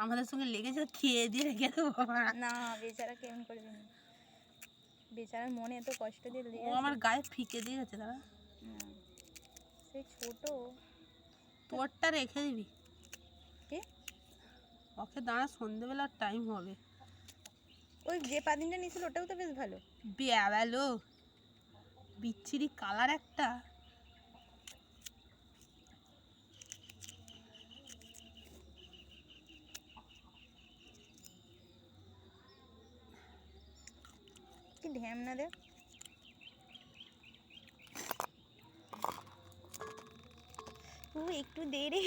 আমাদের সঙ্গে লেগেছে, খেয়ে দিয়ে রেখে দেবো। না বেচারা কেমন করে দিন, বেচারার মনে এত কষ্ট দিয়ে ও আমার গায়ে ফিকে দিয়ে গেছে। দাঁড়া, সেই ছোট তোরটা রেখে দিবি। কি ওকে দাঁড়া, সন্ধ্যেবেলার টাইম হবে। ওই যে পাদিনটা নিয়েছিল ওটাও তো বেশ ভালো। বেয়ালো বিচ্ছিরি কালার একটা। কি ঢ্যাম না দে, ও একটু দে রে।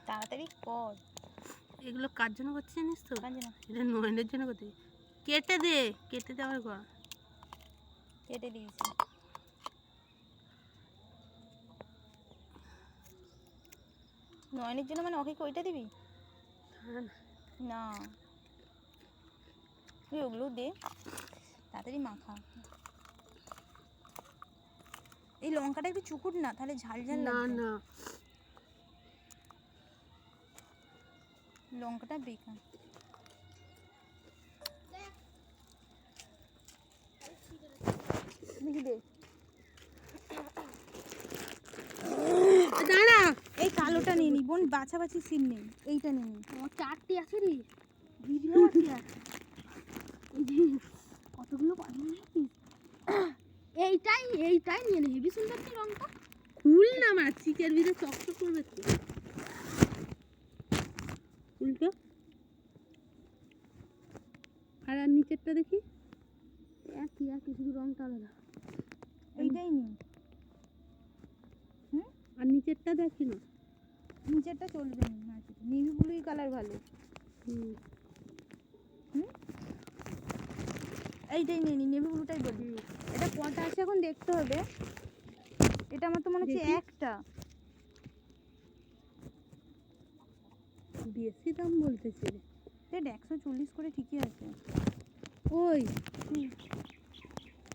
তাড়াতাড়ি কর। এগুলো কার জন্য করছিস জানিস তো? কার জন্য? এটা নয়নের জন্য করতে। কেটে দে, কেটে দেওয়ার কর। কেটে দিয়েছি। নয়নের জন্য মানে ওকে কি ওইটা দিবি? না তুই ওগুলো দে, তাড়াতাড়ি মাখা। এই লঙ্কাটা একটু চুকুট না, তাহলে ঝাল ঝাল না লাগবে। না, লঙ্কাটা বেকার। দেখি দে, দাঁড়া, এই কালোটা নিয়ে নি বোন, বাছাবাছি সিন নেই, এইটা নিয়ে নি। ও চারটি আছে রে, ভিডিও আছে। কতগুলো পানি নিয়েছিস? এইটাই এইটাই নিয়ে নে, হেবি সুন্দর তো রংটা। খুল না মা, চিকের ভিতরে চকচক করবে তো। উল্টো আর নিচেরটা দেখি, একই একই, শুধু রংটা আলাদা। এইটাই নি। আর নিচেরটা দেখি না। নিচেরটা চলবে না, নেভি ব্লুই কালার ভালো। এইটাই নিয়ে নি, নেভি ব্লুটাই বলি। এটা কটা আছে এখন দেখতে হবে। এটা আমার তো মনে হচ্ছে দেখি। একটা। বেশি দাম বলতেছে রে। দেখ 140 করে ঠিকই আছে। ওই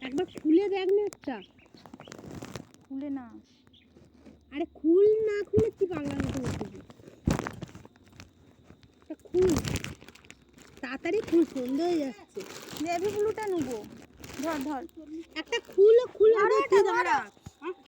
একবার খুলে দেখ না একটা। খুলে না, আরে খুল না, খুলে কি বাংলা মতো বলতেছিস? খুল তাড়াতাড়ি, খুল, সন্ধে হয়ে যাচ্ছে। নেভি ব্লুটা নেবো। ধর ধর একটা খুল